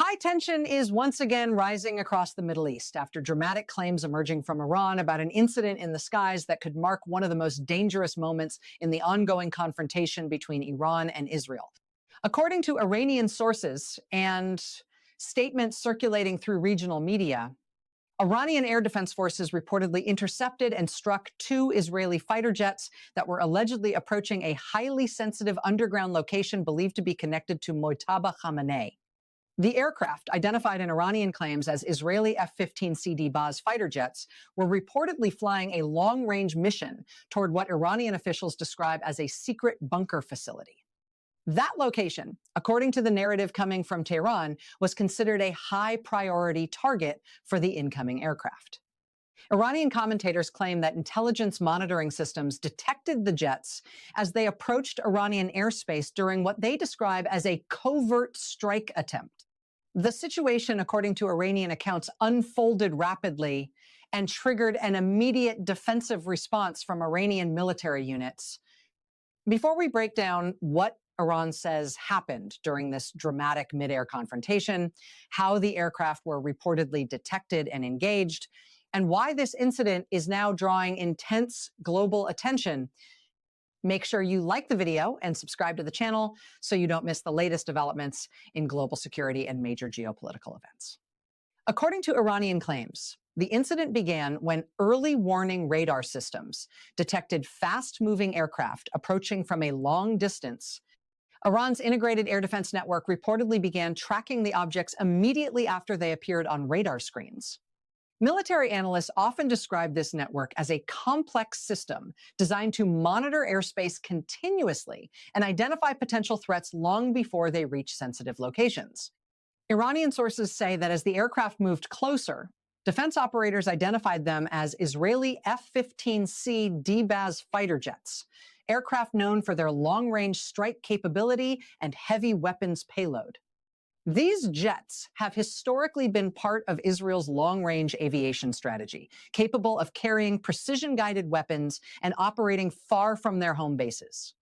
High tension is once again rising across the Middle East after dramatic claims emerging from Iran about an incident in the skies that could mark one of the most dangerous moments in the ongoing confrontation between Iran and Israel. According to Iranian sources and statements circulating through regional media, Iranian air defense forces reportedly intercepted and struck two Israeli fighter jets that were allegedly approaching a highly sensitive underground location believed to be connected to Mojtaba Khamenei. The aircraft, identified in Iranian claims as Israeli F-15C Baz fighter jets, were reportedly flying a long-range mission toward what Iranian officials describe as a secret bunker facility. That location, according to the narrative coming from Tehran, was considered a high-priority target for the incoming aircraft. Iranian commentators claim that intelligence monitoring systems detected the jets as they approached Iranian airspace during what they describe as a covert strike attempt. The situation, according to Iranian accounts, unfolded rapidly and triggered an immediate defensive response from Iranian military units. Before we break down what Iran says happened during this dramatic mid-air confrontation, how the aircraft were reportedly detected and engaged, and why this incident is now drawing intense global attention, make sure you like the video and subscribe to the channel so you don't miss the latest developments in global security and major geopolitical events. According to Iranian claims, the incident began when early warning radar systems detected fast-moving aircraft approaching from a long distance. Iran's integrated air defense network reportedly began tracking the objects immediately after they appeared on radar screens. Military analysts often describe this network as a complex system designed to monitor airspace continuously and identify potential threats long before they reach sensitive locations. Iranian sources say that as the aircraft moved closer, defense operators identified them as Israeli F-15C Baz fighter jets, aircraft known for their long-range strike capability and heavy weapons payload. These jets have historically been part of Israel's long-range aviation strategy, capable of carrying precision-guided weapons and operating far from their home bases.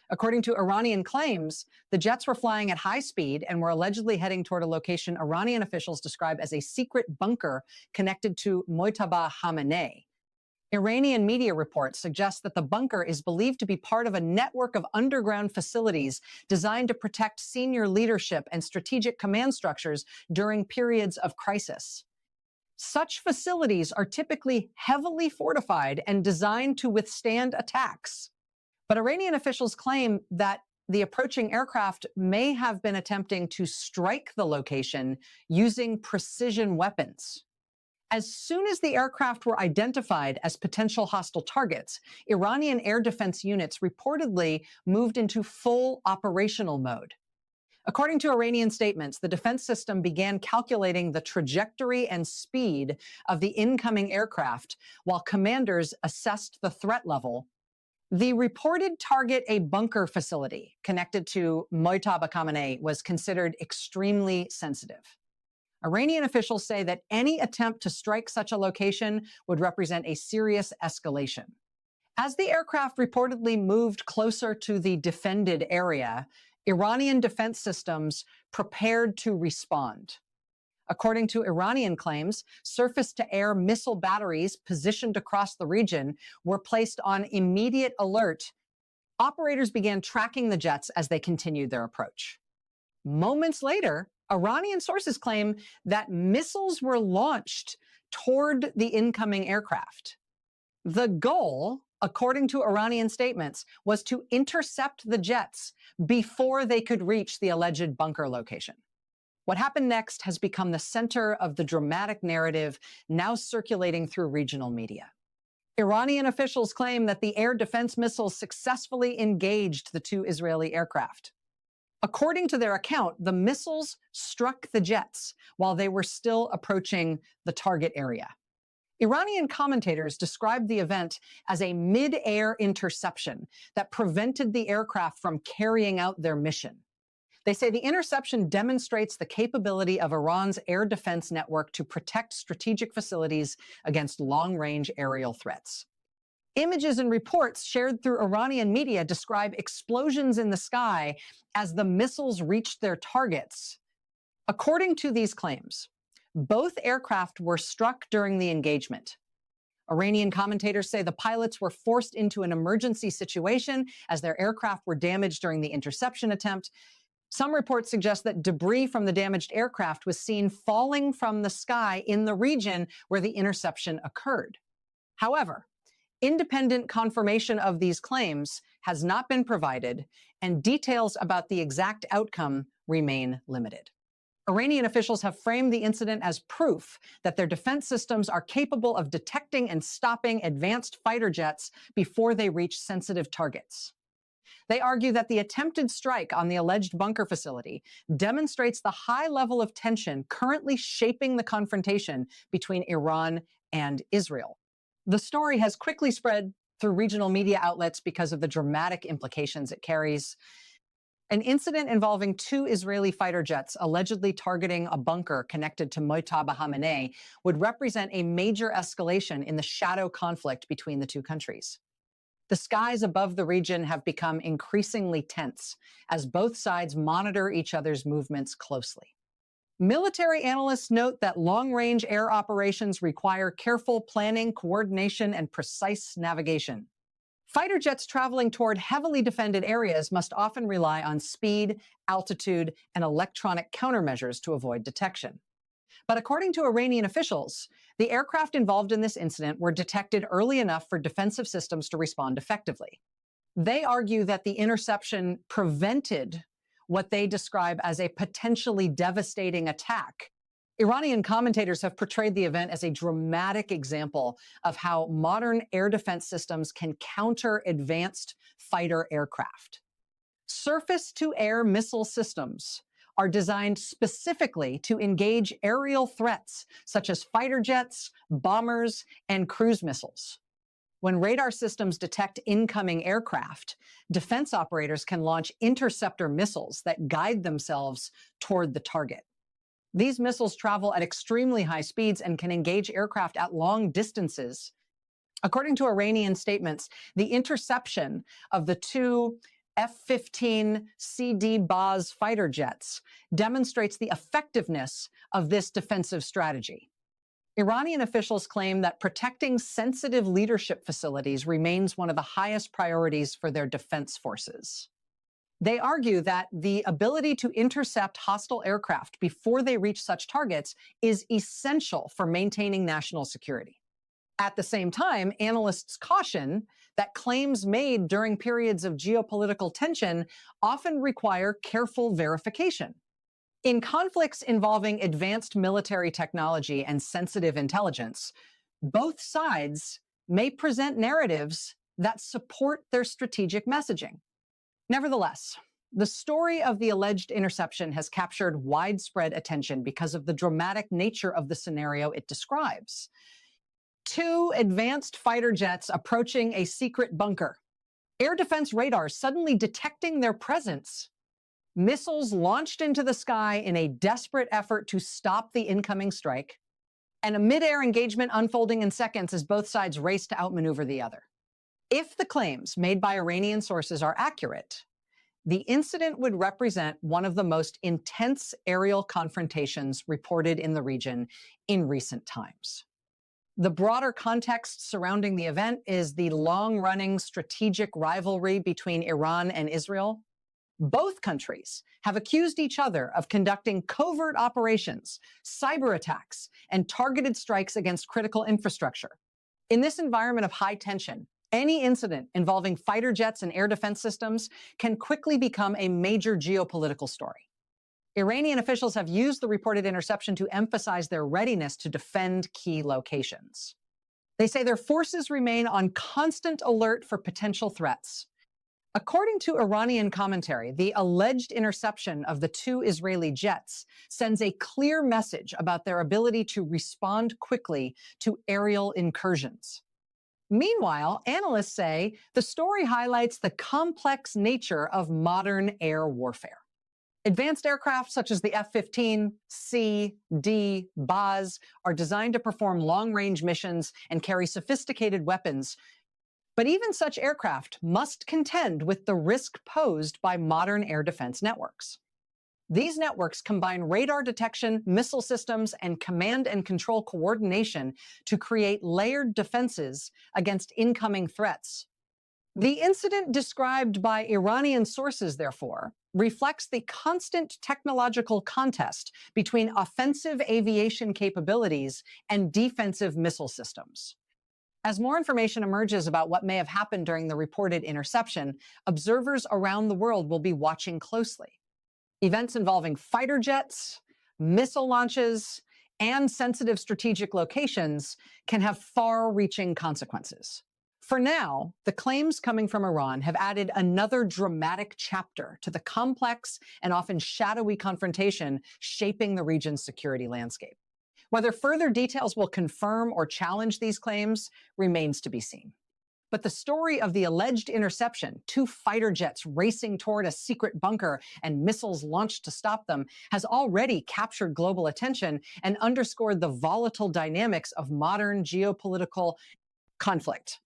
According to Iranian claims, the jets were flying at high speed and were allegedly heading toward a location Iranian officials describe as a secret bunker connected to Mojtaba Khamenei. Iranian media reports suggest that the bunker is believed to be part of a network of underground facilities designed to protect senior leadership and strategic command structures during periods of crisis. Such facilities are typically heavily fortified and designed to withstand attacks. But Iranian officials claim that the approaching aircraft may have been attempting to strike the location using precision weapons. As soon as the aircraft were identified as potential hostile targets, Iranian air defense units reportedly moved into full operational mode. According to Iranian statements, the defense system began calculating the trajectory and speed of the incoming aircraft while commanders assessed the threat level. The reported target, a bunker facility connected to Mojtaba Khamenei, was considered extremely sensitive. Iranian officials say that any attempt to strike such a location would represent a serious escalation. As the aircraft reportedly moved closer to the defended area, Iranian defense systems prepared to respond. According to Iranian claims, surface-to-air missile batteries positioned across the region were placed on immediate alert. Operators began tracking the jets as they continued their approach. Moments later, Iranian sources claim that missiles were launched toward the incoming aircraft. The goal, according to Iranian statements, was to intercept the jets before they could reach the alleged bunker location. What happened next has become the center of the dramatic narrative now circulating through regional media. Iranian officials claim that the air defense missiles successfully engaged the two Israeli aircraft. According to their account, the missiles struck the jets while they were still approaching the target area. Iranian commentators described the event as a mid-air interception that prevented the aircraft from carrying out their mission. They say the interception demonstrates the capability of Iran's air defense network to protect strategic facilities against long-range aerial threats. Images and reports shared through Iranian media describe explosions in the sky as the missiles reached their targets. According to these claims, both aircraft were struck during the engagement. Iranian commentators say the pilots were forced into an emergency situation as their aircraft were damaged during the interception attempt. Some reports suggest that debris from the damaged aircraft was seen falling from the sky in the region where the interception occurred. However, independent confirmation of these claims has not been provided, and details about the exact outcome remain limited. Iranian officials have framed the incident as proof that their defense systems are capable of detecting and stopping advanced fighter jets before they reach sensitive targets. They argue that the attempted strike on the alleged bunker facility demonstrates the high level of tension currently shaping the confrontation between Iran and Israel. The story has quickly spread through regional media outlets because of the dramatic implications it carries. An incident involving 2 Israeli fighter jets allegedly targeting a bunker connected to Mojtaba Khamenei would represent a major escalation in the shadow conflict between the two countries. The skies above the region have become increasingly tense as both sides monitor each other's movements closely. Military analysts note that long-range air operations require careful planning, coordination, and precise navigation. Fighter jets traveling toward heavily defended areas must often rely on speed, altitude, and electronic countermeasures to avoid detection. But according to Iranian officials, the aircraft involved in this incident were detected early enough for defensive systems to respond effectively. They argue that the interception prevented what they describe as a potentially devastating attack. Iranian commentators have portrayed the event as a dramatic example of how modern air defense systems can counter advanced fighter aircraft. Surface-to-air missile systems are designed specifically to engage aerial threats such as fighter jets, bombers, and cruise missiles. When radar systems detect incoming aircraft, defense operators can launch interceptor missiles that guide themselves toward the target. These missiles travel at extremely high speeds and can engage aircraft at long distances. According to Iranian statements, the interception of the 2 F-15 CD Baz fighter jets demonstrates the effectiveness of this defensive strategy. Iranian officials claim that protecting sensitive leadership facilities remains one of the highest priorities for their defense forces. They argue that the ability to intercept hostile aircraft before they reach such targets is essential for maintaining national security. At the same time, analysts caution that claims made during periods of geopolitical tension often require careful verification. In conflicts involving advanced military technology and sensitive intelligence, both sides may present narratives that support their strategic messaging. Nevertheless, the story of the alleged interception has captured widespread attention because of the dramatic nature of the scenario it describes. 2 advanced fighter jets approaching a secret bunker, air defense radars suddenly detecting their presence, missiles launched into the sky in a desperate effort to stop the incoming strike, and a mid-air engagement unfolding in seconds as both sides race to outmaneuver the other. If the claims made by Iranian sources are accurate, the incident would represent one of the most intense aerial confrontations reported in the region in recent times. The broader context surrounding the event is the long-running strategic rivalry between Iran and Israel. Both countries have accused each other of conducting covert operations, cyber attacks, and targeted strikes against critical infrastructure. In this environment of high tension, any incident involving fighter jets and air defense systems can quickly become a major geopolitical story. Iranian officials have used the reported interception to emphasize their readiness to defend key locations. They say their forces remain on constant alert for potential threats. According to Iranian commentary, the alleged interception of the 2 Israeli jets sends a clear message about their ability to respond quickly to aerial incursions. Meanwhile, analysts say the story highlights the complex nature of modern air warfare. Advanced aircraft such as the F-15, C, D, Baz are designed to perform long-range missions and carry sophisticated weapons. But even such aircraft must contend with the risk posed by modern air defense networks. These networks combine radar detection, missile systems, and command and control coordination to create layered defenses against incoming threats. The incident described by Iranian sources, therefore, reflects the constant technological contest between offensive aviation capabilities and defensive missile systems. As more information emerges about what may have happened during the reported interception, observers around the world will be watching closely. Events involving fighter jets, missile launches, and sensitive strategic locations can have far-reaching consequences. For now, the claims coming from Iran have added another dramatic chapter to the complex and often shadowy confrontation shaping the region's security landscape. Whether further details will confirm or challenge these claims remains to be seen. But the story of the alleged interception, 2 fighter jets racing toward a secret bunker and missiles launched to stop them, has already captured global attention and underscored the volatile dynamics of modern geopolitical conflict.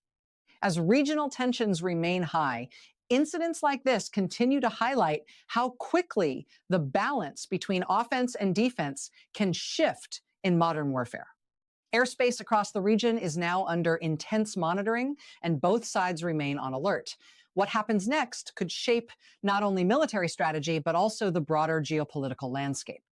As regional tensions remain high, incidents like this continue to highlight how quickly the balance between offense and defense can shift in modern warfare. Airspace across the region is now under intense monitoring, and both sides remain on alert. What happens next could shape not only military strategy, but also the broader geopolitical landscape.